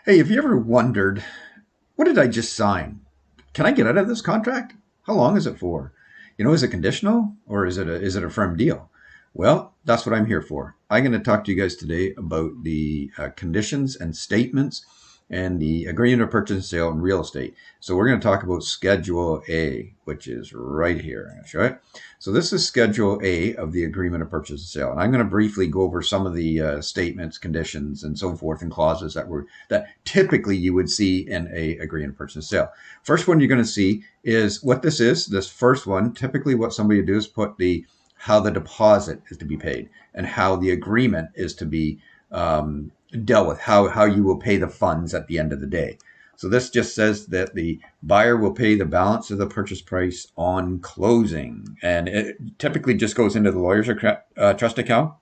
Hey, have you ever wondered, what did I just sign? Can I get out of this contract? How long is it for? Is it conditional or is it a firm deal? Well, that's what I'm here for. I'm going to talk to you guys today about the conditions and statements and the agreement of purchase and sale in real estate. So we're going to talk about Schedule A, which is right here. I'm going to show it. So this is Schedule A of the agreement of purchase and sale, and I'm going to briefly go over some of the statements, conditions, and so forth, and clauses that typically you would see in a agreement of purchase and sale. First one you're going to see is what this is. This first one, typically what somebody would do is put how the deposit is to be paid and how the agreement is to be dealt with, how you will pay the funds at the end of the day. So this just says that the buyer will pay the balance of the purchase price on closing. And it typically just goes into the lawyer's trust account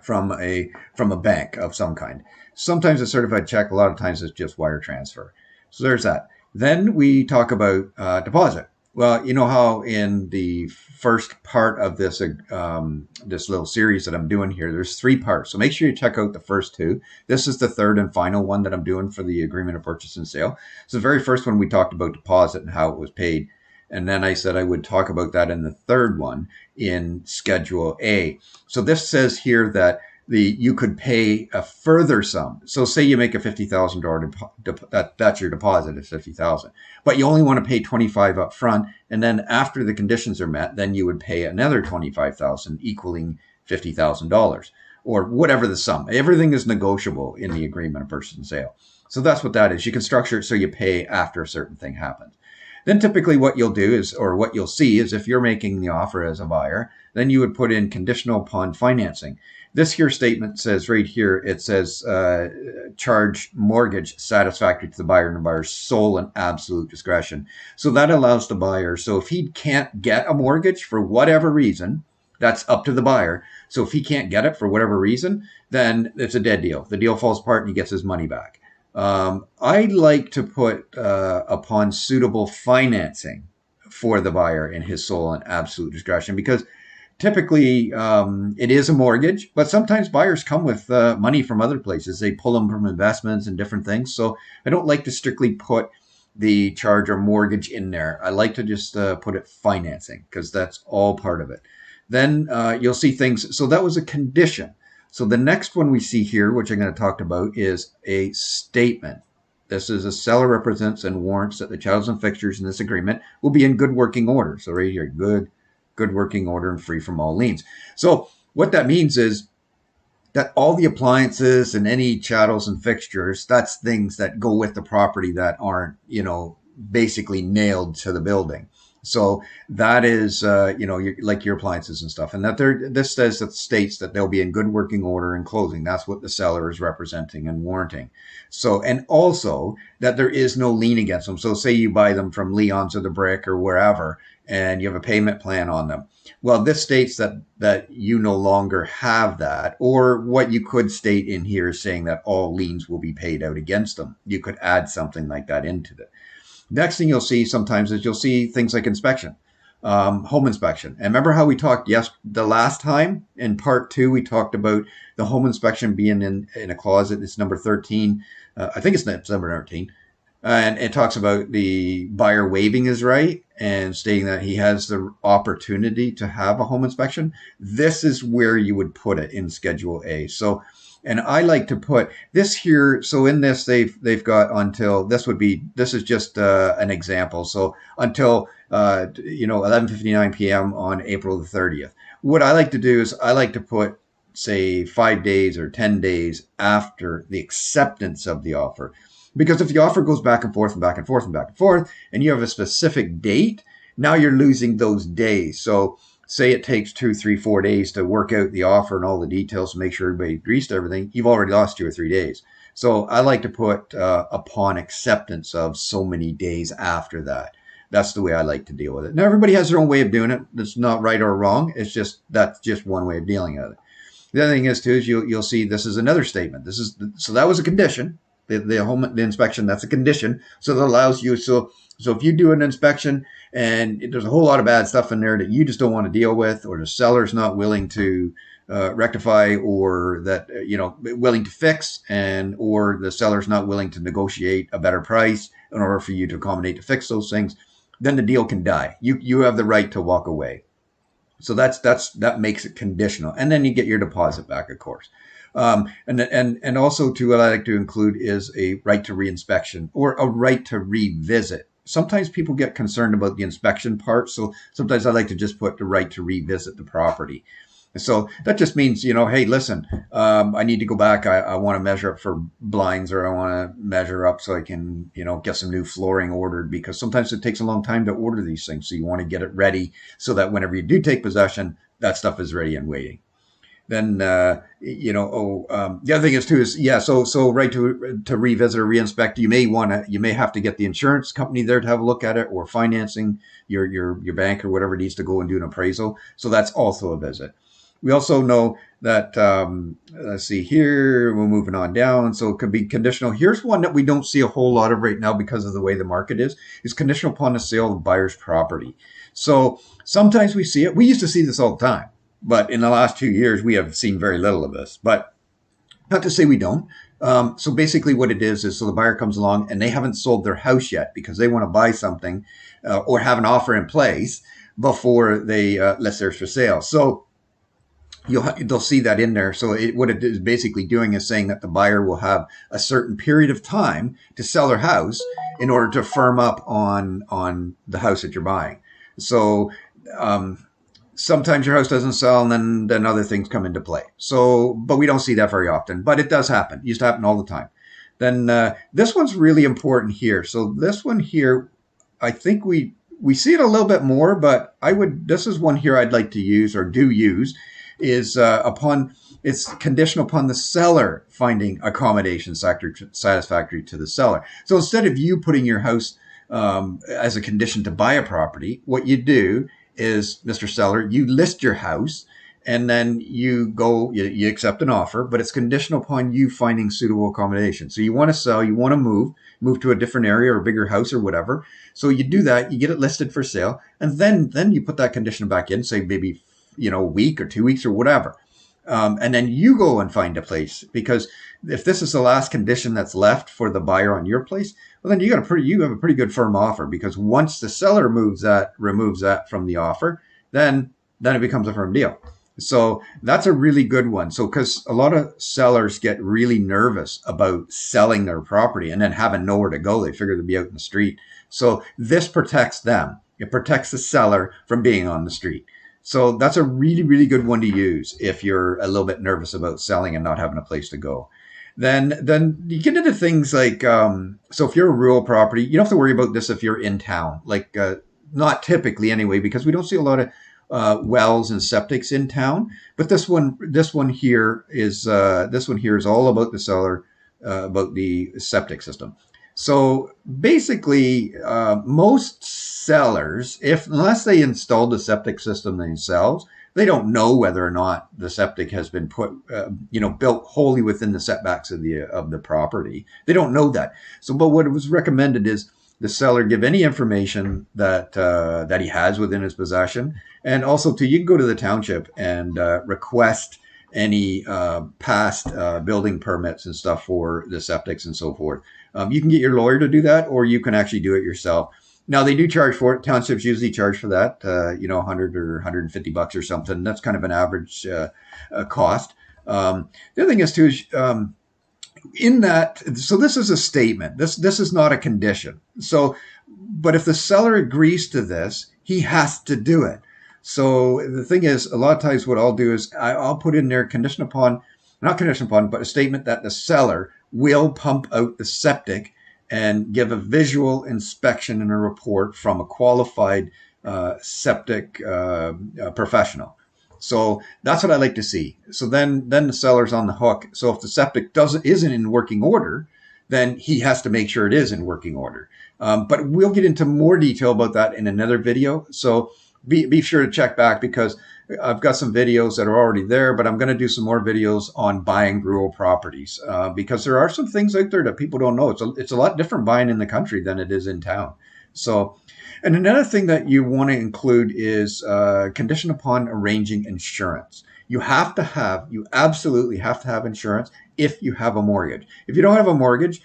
from a bank of some kind. Sometimes a certified check, a lot of times it's just wire transfer. So there's that. Then we talk about deposit. Well, you know how in the first part of this this little series that I'm doing here, there's 3 parts. So make sure you check out the first 2. This is the third and final one that I'm doing for the agreement of purchase and sale. So the very first one we talked about deposit and how it was paid. And then I said I would talk about that in the third one in Schedule A. So this says here that you could pay a further sum. So say you make a $50,000 that's your deposit is $50,000, but you only want to pay 25 up front, and then after the conditions are met, then you would pay another 25,000, equaling $50,000 or whatever the sum. Everything is negotiable in the agreement of purchase and sale. So that's what that is. You can structure it so you pay after a certain thing happens. Then typically what you'll do is, or what you'll see is, if you're making the offer as a buyer, then you would put in conditional upon financing. This here statement says right here, it says charge mortgage satisfactory to the buyer and the buyer's sole and absolute discretion. So that allows the buyer, so if he can't get a mortgage for whatever reason, that's up to the buyer. So if he can't get it for whatever reason, then it's a dead deal. The deal falls apart and he gets his money back. I like to put upon suitable financing for the buyer in his sole and absolute discretion, because typically it is a mortgage, but sometimes buyers come with money from other places. They pull them from investments and different things. So I don't like to strictly put the charge or mortgage in there. I like to just put it financing, because that's all part of it. Then you'll see things. So that was a condition. So the next one we see here, which I'm going to talk about, is a statement. This is a seller represents and warrants that the chattels and fixtures in this agreement will be in good working order. So right here, good working order and free from all liens. So what that means is that all the appliances and any chattels and fixtures, that's things that go with the property that aren't, basically nailed to the building. So that is, like your appliances and stuff. And that this states that they'll be in good working order and closing. That's what the seller is representing and warranting. So, and also that there is no lien against them. So say you buy them from Leon's or the Brick or wherever, and you have a payment plan on them. Well, this states that you no longer have that, or what you could state in here is saying that all liens will be paid out against them. You could add something like that into it. Next thing you'll see sometimes is you'll see things like inspection, home inspection. And remember how we talked the last time in part 2, we talked about the home inspection being in a closet. It's number 13. I think it's number 13. And it talks about the buyer waiving his right and stating that he has the opportunity to have a home inspection. This is where you would put it in Schedule A. So, and I like to put this here. So in this, they've got until this is just an example. So until 11:59 p.m. on April the 30th. What I like to do is I like to put, say, 5 days or 10 days after the acceptance of the offer. Because if the offer goes back and forth and back and forth and back and forth, and you have a specific date, now you're losing those days. So say it takes 2, 3, 4 days to work out the offer and all the details to make sure everybody agrees to everything, you've already lost 2 or 3 days. So I like to put upon acceptance of so many days after that. That's the way I like to deal with it. Now, everybody has their own way of doing it. It's not right or wrong. That's just one way of dealing with it. The other thing is, too, is you'll see this is another statement. So that was a condition. The inspection, that's a condition. So that allows you, so if you do an inspection and there's a whole lot of bad stuff in there that you just don't want to deal with, or the seller's not willing to rectify, or that willing to fix, and or the seller's not willing to negotiate a better price in order for you to accommodate to fix those things, then the deal can die. You have the right to walk away. So that makes it conditional, and then you get your deposit back, of course. And also, too, what I like to include is a right to reinspection or a right to revisit. Sometimes people get concerned about the inspection part, so sometimes I like to just put the right to revisit the property. So that just means, hey, listen, I need to go back. I want to measure up for blinds, or I want to measure up so I can, get some new flooring ordered, because sometimes it takes a long time to order these things. So you want to get it ready so that whenever you do take possession, that stuff is ready and waiting. Then, the other thing is too is, yeah, so right to revisit or reinspect, you may have to get the insurance company there to have a look at it, or financing, your bank or whatever needs to go and do an appraisal. So that's also a visit. We also know that, let's see here, we're moving on down. So it could be conditional. Here's one that we don't see a whole lot of right now because of the way the market is conditional upon the sale of the buyer's property. So sometimes we see it. We used to see this all the time, but in the last 2 years, we have seen very little of this. But not to say we don't. So basically what it is so the buyer comes along and they haven't sold their house yet because they want to buy something or have an offer in place before they list theirs for sale. So they'll see that in there. So what it is basically doing is saying that the buyer will have a certain period of time to sell their house in order to firm up on the house that you're buying. So sometimes your house doesn't sell, and then other things come into play. So, but we don't see that very often. But it does happen. It used to happen all the time. Then this one's really important here. So this one here, I think we see it a little bit more, but this is one here I'd like to use, or do use, is it's conditional upon the seller finding accommodation satisfactory to the seller. So instead of you putting your house as a condition to buy a property, what you do is, Mr. Seller, you list your house, and then you accept an offer, but it's conditional upon you finding suitable accommodation. So you want to sell, you want to move to a different area or a bigger house or whatever. So you do that, you get it listed for sale, and then you put that condition back in, say maybe a week or 2 weeks or whatever. And then you go and find a place, because if this is the last condition that's left for the buyer on your place, well, then you have a pretty good firm offer, because once the seller removes that from the offer, then it becomes a firm deal. So that's a really good one. So because a lot of sellers get really nervous about selling their property and then having nowhere to go. They figure they'll be out in the street. So this protects them. It protects the seller from being on the street. So that's a really, really good one to use if you're a little bit nervous about selling and not having a place to go. Then you get into things like, so if you're a rural property, you don't have to worry about this if you're in town, like not typically anyway, because we don't see a lot of wells and septics in town. But this one here is all about the seller, about the septic system. So basically, most sellers, unless they installed the septic system themselves, they don't know whether or not the septic has been built wholly within the setbacks of the property. They don't know that. So, but what was recommended is the seller give any information that he has within his possession, and also you can go to the township and request any past building permits and stuff for the septics and so forth. You can get your lawyer to do that, or you can actually do it yourself. Now, they do charge for it. Townships usually charge for that, $100 or $150 or something. That's kind of an average cost. The other thing is too, in that, so this is a statement. This is not a condition. So, but if the seller agrees to this, he has to do it. So the thing is, a lot of times what I'll do is I'll put in there not condition upon, but a statement that the seller will pump out the septic and give a visual inspection and a report from a qualified septic professional. So that's what I like to see. So then the seller's on the hook. So if the septic isn't in working order, then he has to make sure it is in working order. But we'll get into more detail about that in another video. So be sure to check back, because I've got some videos that are already there, but I'm going to do some more videos on buying rural properties, because there are some things out there that people don't know. It's a lot different buying in the country than it is in town. So, and another thing that you want to include is condition upon arranging insurance. You absolutely have to have insurance if you have a mortgage. If you don't have a mortgage,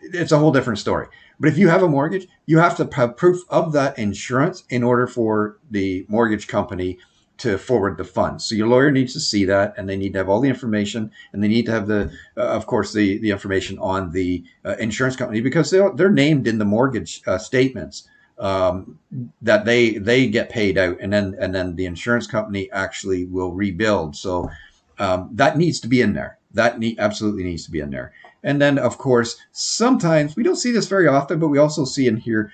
it's a whole different story. But if you have a mortgage, you have to have proof of that insurance in order for the mortgage company to forward the funds. So your lawyer needs to see that, and they need to have all the information, and they need to have of course, the information on the insurance company, because they're named in the mortgage statements, that they get paid out, and then the insurance company actually will rebuild. So that needs to be in there. Absolutely needs to be in there. And then, of course, sometimes we don't see this very often, but we also see in here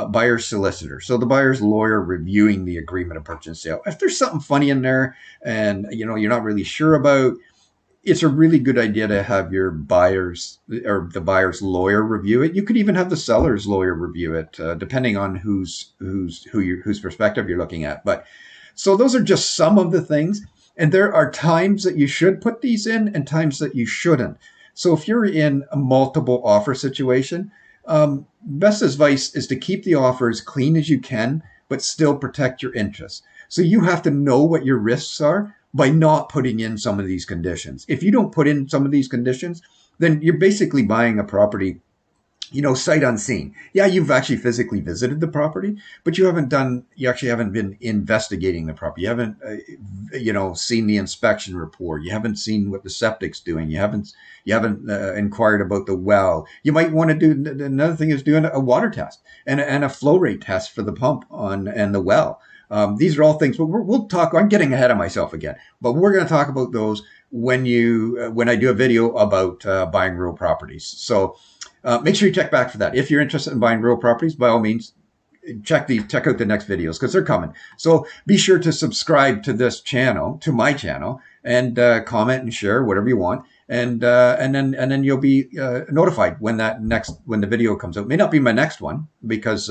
buyer's solicitor. So the buyer's lawyer reviewing the agreement of purchase and sale. If there's something funny in there, and you're not really sure about, it's a really good idea to have your buyer's or the buyer's lawyer review it. You could even have the seller's lawyer review it, depending on whose perspective you're looking at. But so those are just some of the things. And there are times that you should put these in and times that you shouldn't. So if you're in a multiple offer situation, best advice is to keep the offer as clean as you can, but still protect your interests. So you have to know what your risks are by not putting in some of these conditions. If you don't put in some of these conditions, then you're basically buying a property, sight unseen. Yeah, you've actually physically visited the property, but you actually haven't been investigating the property. You haven't, seen the inspection report. You haven't seen what the septic's doing. You haven't inquired about the well. You might want to do, another thing is doing a water test and a flow rate test for the pump and the well. These are all things, but we'll talk. I'm getting ahead of myself again, but we're going to talk about those when I do a video about buying real properties. So make sure you check back for that. If you're interested in buying real properties, by all means, check out the next videos because they're coming. So be sure to subscribe to my channel, and comment and share whatever you want. And then you'll be notified when the video comes out. It may not be my next one because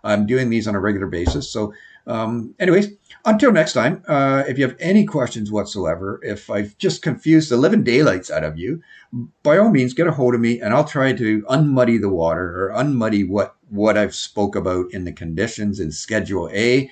I'm doing these on a regular basis. So anyways, until next time, if you have any questions whatsoever, if I've just confused the living daylights out of you, by all means, get a hold of me and I'll try to unmuddy the water or unmuddy what I've spoke about in the conditions in Schedule A.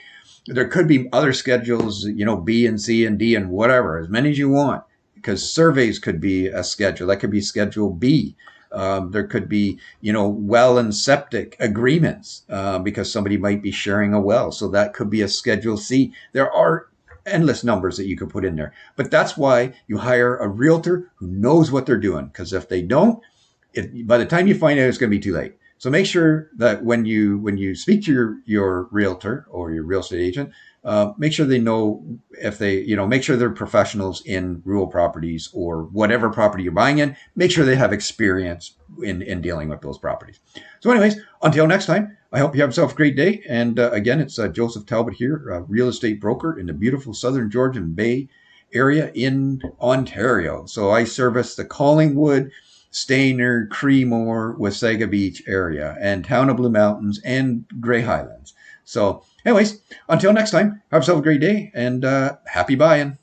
There could be other schedules, B and C and D and whatever, as many as you want, because surveys could be a schedule. That could be Schedule B. There could be, well and septic agreements because somebody might be sharing a well. So that could be a Schedule C. There are endless numbers that you could put in there. But that's why you hire a realtor who knows what they're doing. Because if they don't, by the time you find out, it's going to be too late. So make sure that when you speak to your realtor or your real estate agent, make sure they know make sure they're professionals in rural properties or whatever property you're buying in. Make sure they have experience in dealing with those properties. So anyways, until next time, I hope you have yourself a great day. And again, it's Joseph Talbot here, a real estate broker in the beautiful Southern Georgian Bay area in Ontario. So I service the Collingwood, Stayner, Creemore, Wasaga Beach area and Town of Blue Mountains and Grey Highlands. So anyways, until next time, have yourself a great day and happy buying.